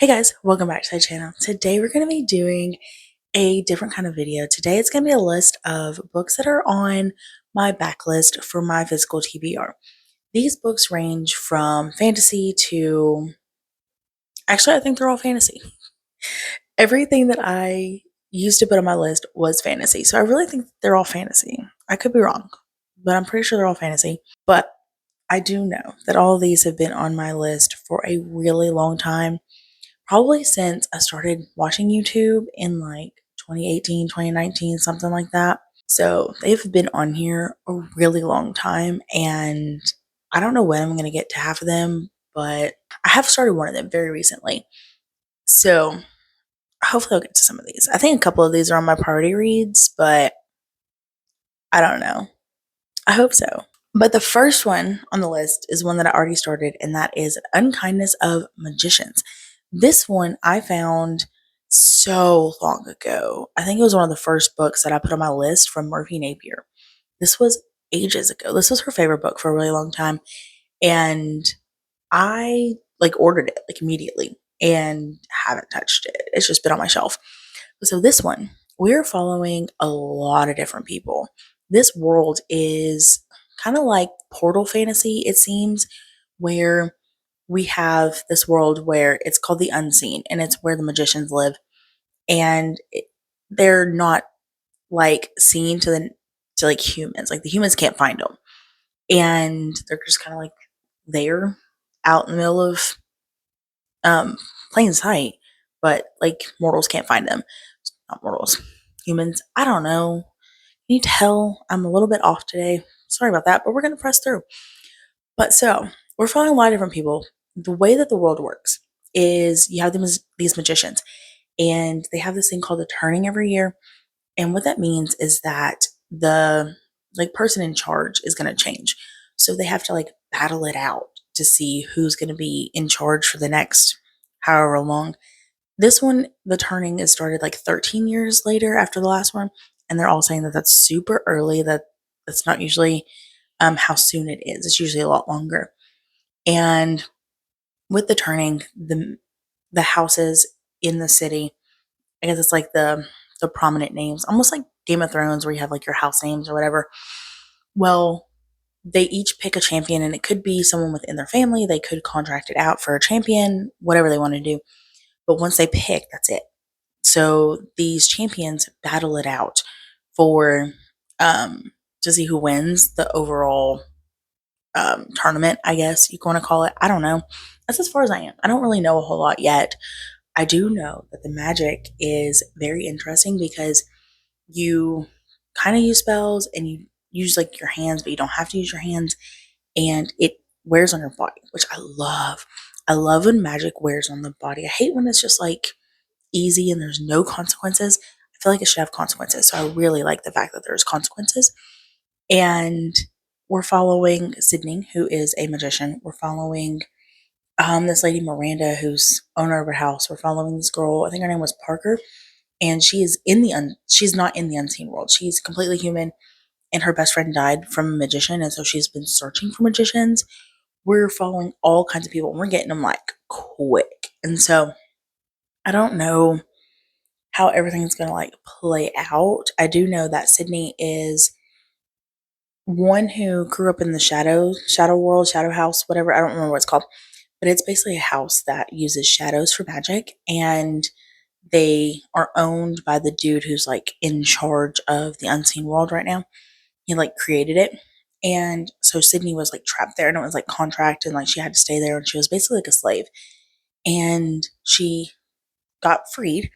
Hey guys, welcome back to the channel. Today we're going to be doing a different kind of video. Today it's going to be a list of books that are on my backlist for my physical TBR. These books range from fantasy to, actually I think they're all fantasy. Everything that I used to put on my list was fantasy, so I really think they're all fantasy. I could be wrong, but I'm pretty sure they're all fantasy. But I do know that all of these have been on my list for a really long time. Probably since I started watching YouTube in like 2018, 2019, something like that. So they've been on here a really long time, and I don't know when I'm going to get to half of them, but I have started one of them very recently. So hopefully I'll get to some of these. I think a couple of these are on my priority reads, but I don't know. I hope so. But the first one on the list is one that I already started, and that is Unkindness of Magicians. This one I found so long ago. I think it was one of the first books that I put on my list from Murphy Napier. This was ages ago. This was her favorite book for a really long time. And I like ordered it like immediately and haven't touched it. It's just been on my shelf. So this one, we're following a lot of different people. This world is kind of like Portal fantasy, it seems, where we have this world where it's called the Unseen, and it's where the magicians live, and they're not like seen to like humans. Like the humans can't find them, and they're just kind of like there out in the middle of plain sight, but like mortals can't find them. Not mortals, humans. I don't know. You need to tell I'm a little bit off today. Sorry about that, but we're gonna press through. But so we're following a lot of different people. The way that the world works is you have these magicians, and they have this thing called the turning every year. And what that means is that the like person in charge is going to change. So they have to like battle it out to see who's going to be in charge for the next however long. This one, the turning is started like 13 years later after the last one, and they're all saying that that's super early. That's not usually how soon it is. It's usually a lot longer. And with the turning, the houses in the city, I guess it's like the prominent names, almost like Game of Thrones, where you have like your house names or whatever. Well, they each pick a champion, and it could be someone within their family. They could contract it out for a champion, whatever they want to do. But once they pick, that's it. So these champions battle it out for to see who wins the overall tournament, I guess you want to call it. I don't know. That's as far as I am. I don't really know a whole lot yet. I do know that the magic is very interesting because you kind of use spells and you use like your hands, but you don't have to use your hands, and it wears on your body, which I love. I love when magic wears on the body. I hate when it's just like easy and there's no consequences. I feel like it should have consequences. So I really like the fact that there's consequences. And we're following Sydney, who is a magician. We're following this lady Miranda, who's owner of a house. We're following this girl. I think her name was Parker, and she is in the she's not in the unseen world. She's completely human, and her best friend died from a magician, and so she's been searching for magicians. We're following all kinds of people, and we're getting them like quick. And so I don't know how everything's gonna like play out. I do know that Sydney is one who grew up in the shadow world, shadow house, whatever. I don't remember what it's called, but it's basically a house that uses shadows for magic, and they are owned by the dude who's like in charge of the unseen world right now. He like created it. And so Sydney was like trapped there, and it was like contract, and like she had to stay there, and she was basically like a slave. And she got freed,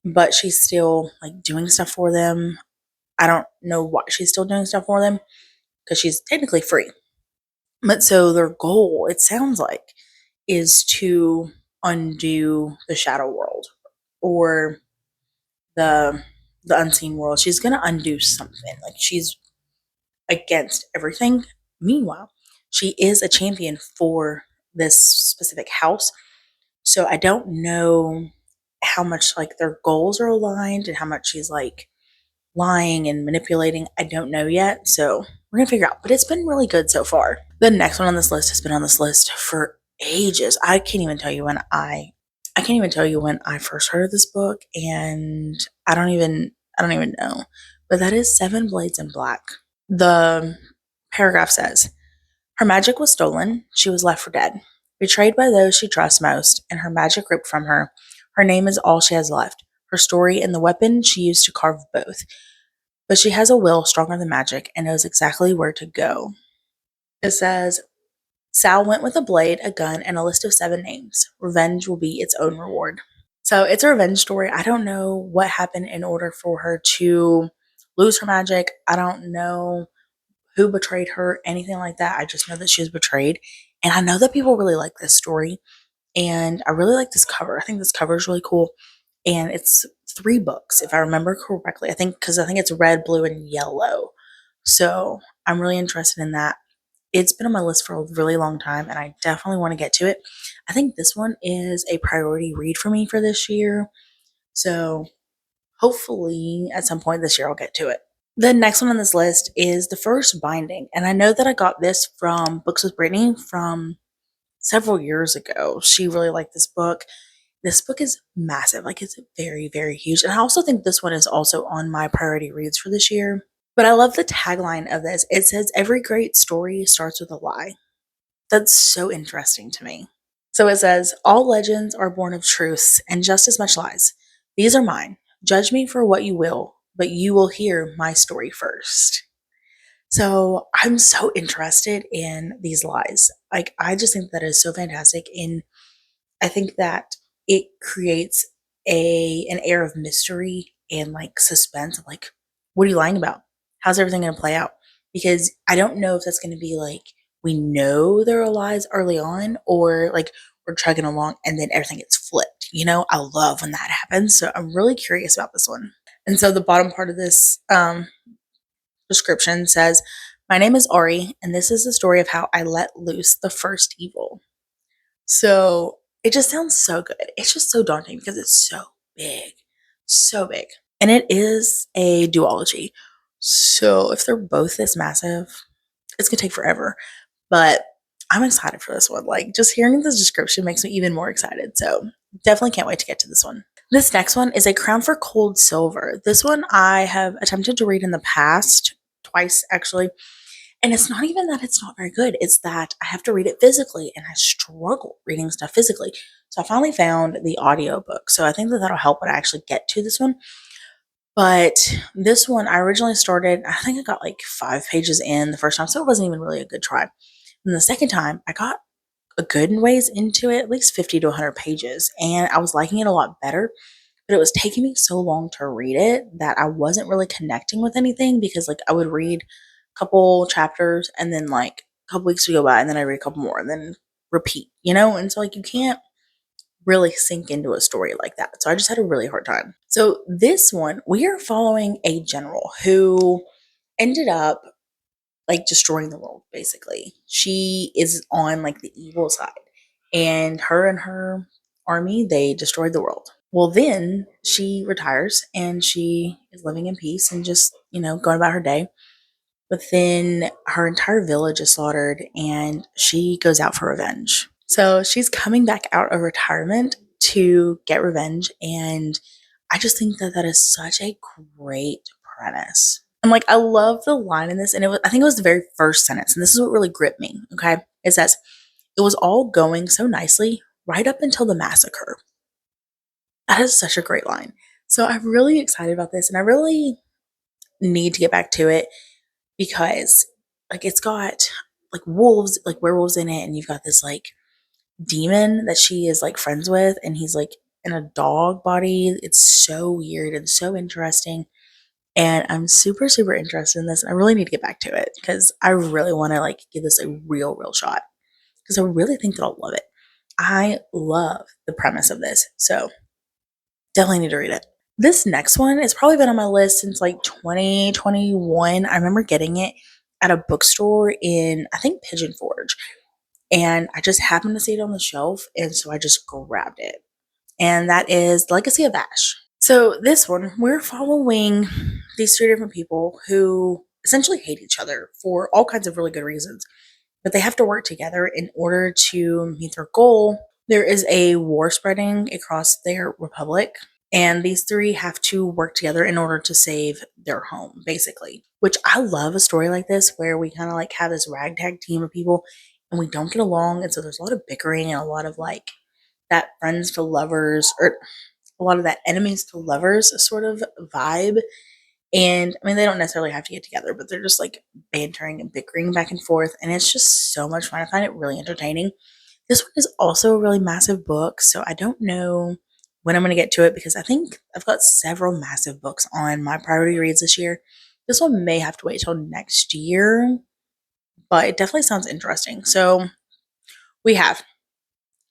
but she's still like doing stuff for them. I don't know why she's still doing stuff for them because she's technically free. But so their goal, it sounds like, is to undo the shadow world or the the unseen world. She's gonna undo something. Like she's against everything. Meanwhile, she is a champion for this specific house. So I don't know how much like their goals are aligned and how much she's like lying and manipulating. I don't know yet. So we're gonna figure out. But it's been really good so far. The next one on this list has been on this list for ages. I can't even tell you when I I can't even tell you when I first heard of this book, and I don't even know. But that is Seven Blades in Black. The paragraph says, her magic was stolen, she was left for dead. Betrayed by those she trusts most, and her magic ripped from her, her name is all she has left, her story and the weapon she used to carve both. But she has a will stronger than magic and knows exactly where to go. It says, Sal went with a blade, a gun, and a list of 7 names. Revenge will be its own reward. So it's a revenge story. I don't know what happened in order for her to lose her magic. I don't know who betrayed her, anything like that. I just know that she was betrayed. And I know that people really like this story. And I really like this cover. I think this cover is really cool. And it's 3 books, if I remember correctly. Because I think it's red, blue, and yellow. So I'm really interested in that. It's been on my list for a really long time, and I definitely want to get to it. I think this one is a priority read for me for this year. So hopefully at some point this year I'll get to it. The next one on this list is The First Binding. And I know that I got this from Books with Brittany from several years ago. She really liked this book. This book is massive. Like, it's very, very huge. And I also think this one is also on my priority reads for this year. But I love the tagline of this. It says, every great story starts with a lie. That's so interesting to me. So it says, all legends are born of truths and just as much lies. These are mine. Judge me for what you will, but you will hear my story first. So I'm so interested in these lies. Like, I just think that is so fantastic. And I think that it creates an air of mystery and like suspense of like, what are you lying about? How's everything going to play out? Because I don't know if that's going to be like, we know there are lies early on, or like we're chugging along and then everything gets flipped. I love when that happens. So I'm really curious about this one. And so the bottom part of this description says, my name is Ari, and this is the story of how I let loose the first evil. So it just sounds so good. It's just so daunting because it's so big, so big. And it is a duology. So if they're both this massive, it's going to take forever. But I'm excited for this one. Like, just hearing this description makes me even more excited. So definitely can't wait to get to this one. This next one is A Crown for Cold Silver. This one I have attempted to read in the past, twice actually. And it's not even that it's not very good. It's that I have to read it physically, and I struggle reading stuff physically. So I finally found the audiobook. So I think that that'll help when I actually get to this one. But this one, I originally started, I think I got like 5 pages in the first time. So it wasn't even really a good try. And the second time, I got a good ways into it, at least 50 to 100 pages. And I was liking it a lot better. But it was taking me so long to read it that I wasn't really connecting with anything, because like I would read a couple chapters and then like a couple weeks would go by and then I read a couple more and then repeat. And so like you can't really sink into a story like that. So I just had a really hard time. So this one, we are following a general who ended up like destroying the world basically. She is on like the evil side, and her army, they destroyed the world. Well, then she retires and she is living in peace and just, going about her day. But then her entire village is slaughtered and she goes out for revenge. So she's coming back out of retirement to get revenge. And I just think that that is such a great premise. And like, I love the line in this. And I think it was the very first sentence. And this is what really gripped me. Okay. It says, it was all going so nicely right up until the massacre. That is such a great line. So I'm really excited about this, and I really need to get back to it because like it's got like wolves, like werewolves in it, and you've got this like demon that she is like friends with, and he's like in a dog body. It's so weird and so interesting. And I'm super, super interested in this. And I really need to get back to it because I really want to like give this a real, real shot because I really think that I'll love it. I love the premise of this. So definitely need to read it. This next one has probably been on my list since like 2021. I remember getting it at a bookstore in, I think, Pigeon Forge. And I just happened to see it on the shelf. And so I just grabbed it. And that is Legacy of Ash. So this one, we're following these 3 different people who essentially hate each other for all kinds of really good reasons. But they have to work together in order to meet their goal There is a war spreading across their republic, and these three have to work together in order to save their home, basically. Which I love a story like this where we kind of like have this ragtag team of people and we don't get along. And so there's a lot of bickering and a lot of like that friends to lovers, or a lot of that enemies to lovers sort of vibe. And I mean, they don't necessarily have to get together, but they're just like bantering and bickering back and forth. And it's just so much fun. I find it really entertaining. This one is also a really massive book, so I don't know when I'm going to get to it because I think I've got several massive books on my priority reads this year. This one may have to wait till next year, but it definitely sounds interesting. So we have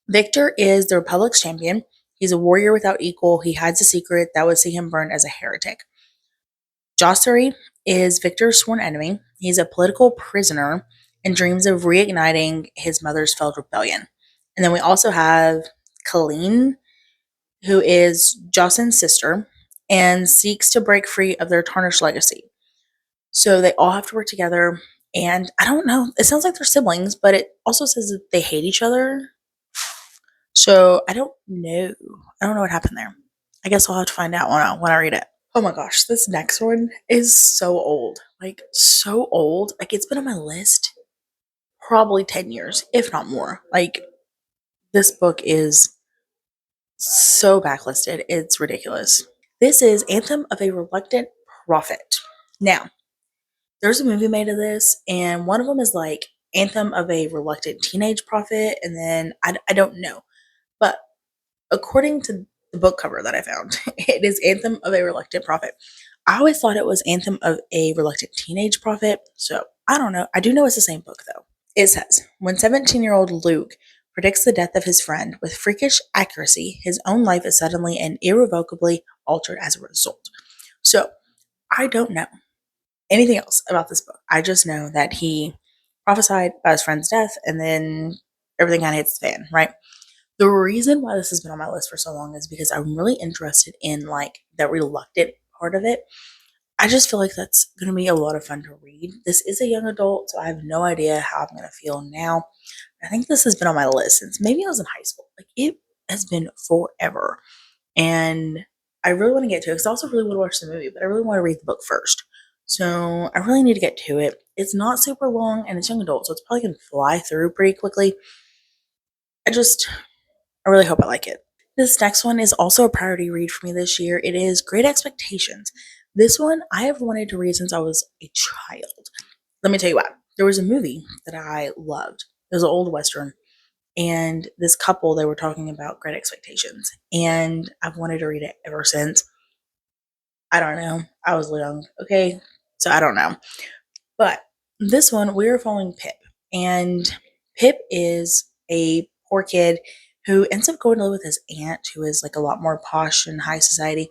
Victor is the Republic's champion. He's a warrior without equal. He hides a secret that would see him burned as a heretic. Jossary is Victor's sworn enemy. He's a political prisoner and dreams of reigniting his mother's failed rebellion. And then we also have Colleen, who is Jocelyn's sister and seeks to break free of their tarnished legacy. So they all have to work together. And I don't know, it sounds like they're siblings, but it also says that they hate each other. So I don't know. I don't know what happened there. I guess I'll have to find out when I read it. Oh my gosh, this next one is so old. Like, so old. Like, it's been on my list probably 10 years, if not more. Like, this book is so backlisted. It's ridiculous. This is Anthem of a Reluctant Prophet. Now, there's a movie made of this, and one of them is like Anthem of a Reluctant Teenage Prophet, and then I don't know. But according to the book cover that I found, it is Anthem of a Reluctant Prophet. I always thought it was Anthem of a Reluctant Teenage Prophet, so I don't know. I do know it's the same book though. It says, when 17-year-old Luke predicts the death of his friend with freakish accuracy, his own life is suddenly and irrevocably altered as a result. So, I don't know anything else about this book. I just know that he prophesied about his friend's death and then everything kind of hits the fan, right? The reason why this has been on my list for so long is because I'm really interested in like the reluctant part of it. I just feel like that's going to be a lot of fun to read. This is a young adult, so I have no idea how I'm going to feel now. I think this has been on my list since maybe I was in high school. Like, it has been forever. And I really want to get to it because I also really want to watch the movie, but I really want to read the book first. So I really need to get to it. It's not super long and it's young adult, so it's probably going to fly through pretty quickly. I really hope I like it. This next one is also a priority read for me this year. It is Great Expectations. This one I have wanted to read since I was a child. Let me tell you why. There was a movie that I loved. It was an old Western. And this couple, they were talking about Great Expectations. And I've wanted to read it ever since. I don't know. I was young. Okay. So I don't know. But this one, we are following Pip. And Pip is a poor kid who ends up going to live with his aunt, who is like a lot more posh and high society.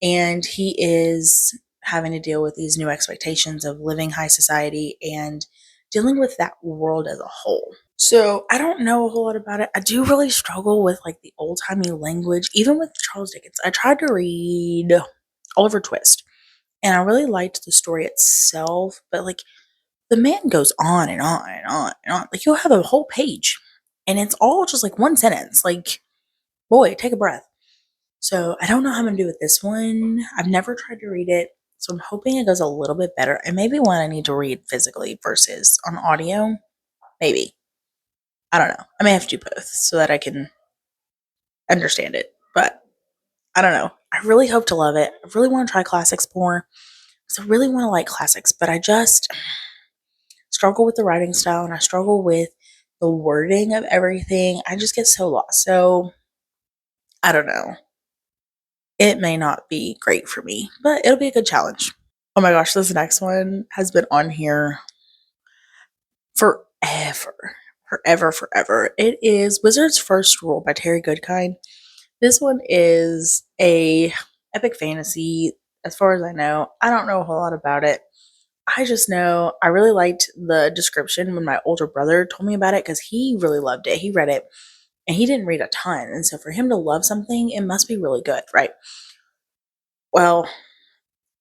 And he is having to deal with these new expectations of living high society and dealing with that world as a whole. So I don't know a whole lot about it. I do really struggle with like the old timey language, even with Charles Dickens. I tried to read Oliver Twist, and I really liked the story itself, but like the man goes on and on and on and on. Like, you'll have a whole page, and it's all just like one sentence. Like, boy, take a breath. So I don't know how I'm gonna do with this one. I've never tried to read it, so I'm hoping it goes a little bit better. And maybe one I need to read physically versus on audio. Maybe. I don't know. I may have to do both so that I can understand it. But I don't know. I really hope to love it. I really want to try classics more. So I really want to like classics, but I just struggle with the writing style and I struggle with the wording of everything. I just get so lost. So I don't know. It may not be great for me, but it'll be a good challenge. Oh my gosh, this next one has been on here forever. Forever, forever. It is Wizard's First Rule by Terry Goodkind. This one is a epic fantasy, as far as I know. I don't know a whole lot about it. I just know I really liked the description when my older brother told me about it because he really loved it. He read it and he didn't read a ton. And so for him to love something, it must be really good, right? Well,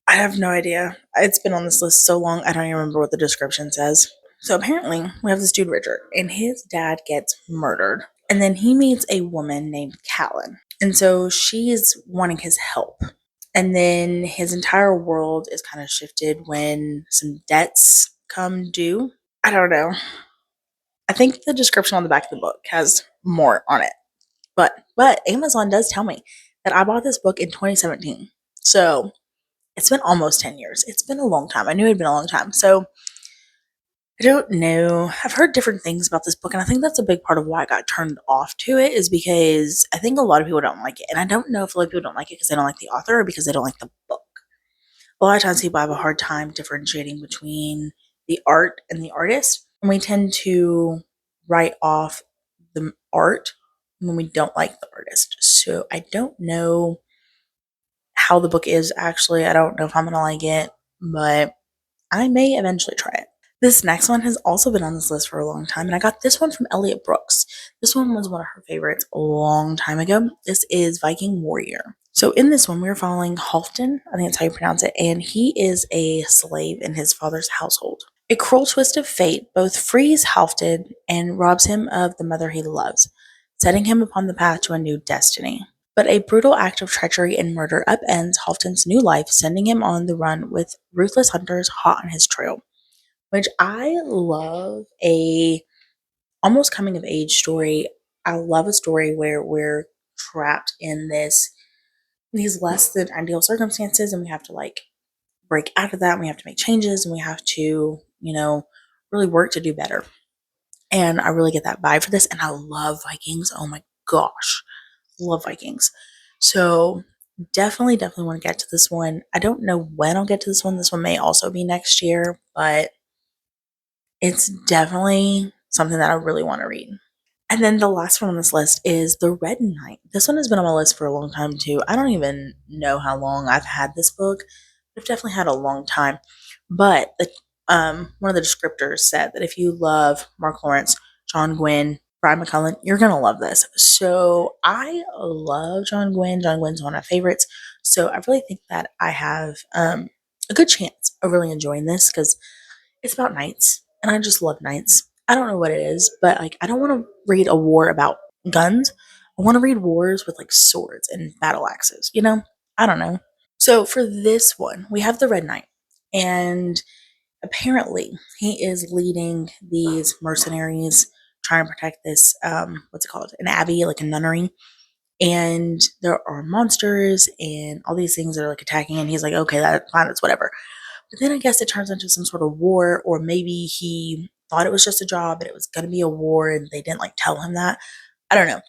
I have no idea. It's been on this list so long, I don't even remember what the description says. So apparently, we have this dude, Richard, and his dad gets murdered. And then he meets a woman named Callan. And so she is wanting his help. And then his entire world is kind of shifted when some debts come due. I don't know. I think the description on the back of the book has more on it. But Amazon does tell me that I bought this book in 2017. So it's been almost 10 years. It's been a long time. I knew it had been a long time. So I don't know. I've heard different things about this book, and I think that's a big part of why I got turned off to it, is because I think a lot of people don't like it. And I don't know if a lot of people don't like it because they don't like the author or because they don't like the book. A lot of times people have a hard time differentiating between the art and the artist, and we tend to write off the art when we don't like the artist. So I don't know how the book is actually. I don't know if I'm gonna like it, but I may eventually try it. This next one has also been on this list for a long time, and I got this one from Elliot Brooks. This one was one of her favorites a long time ago. This is Viking Warrior. So in this one, we were following Halfdan, I think that's how you pronounce it, and he is a slave in his father's household. A cruel twist of fate both frees Halfdan and robs him of the mother he loves, setting him upon the path to a new destiny. But a brutal act of treachery and murder upends Halfdan's new life, sending him on the run with ruthless hunters hot on his trail. Which I love a almost coming of age story. I love a story where we're trapped in these less than ideal circumstances, and we have to like break out of that, and we have to make changes, and we have to, really work to do better. And I really get that vibe for this, and I love Vikings. Oh my gosh, love Vikings. So definitely want to get to this one. I don't know when I'll get to this one. This one may also be next year, but it's definitely something that I really want to read. And then the last one on this list is The Red Knight. This one has been on my list for a long time too. I don't even know how long I've had this book. I've definitely had a long time. But one of the descriptors said that if you love Mark Lawrence, John Gwynne, Brian McCullen, you're gonna love this. So I love John Gwynne. John Gwynne's one of my favorites. So I really think that I have a good chance of really enjoying this because it's about knights, and I just love knights. I don't know what it is, but like I don't want to read a war about guns. I want to read wars with like swords and battle axes, I don't know. So for this one, we have the Red Knight, and apparently he is leading these mercenaries trying to protect this what's it called? An abbey, like a nunnery. And there are monsters and all these things that are like attacking, and he's like, okay, that's fine, that's whatever. But then I guess it turns into some sort of war, or maybe he thought it was just a job and it was going to be a war and they didn't like tell him that. I don't know.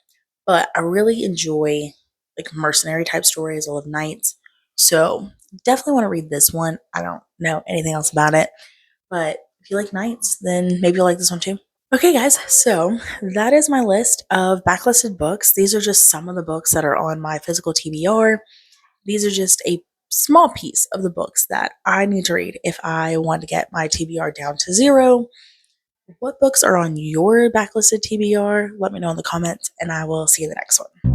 But I really enjoy like mercenary type stories. I love knights. So definitely want to read this one. I don't know anything else about it. But if you like knights, then maybe you'll like this one too. Okay, guys, so that is my list of backlisted books. These are just some of the books that are on my physical TBR. These are just a small piece of the books that I need to read if I want to get my TBR down to 0. What books are on your backlisted TBR? Let me know in the comments, and I will see you in the next one.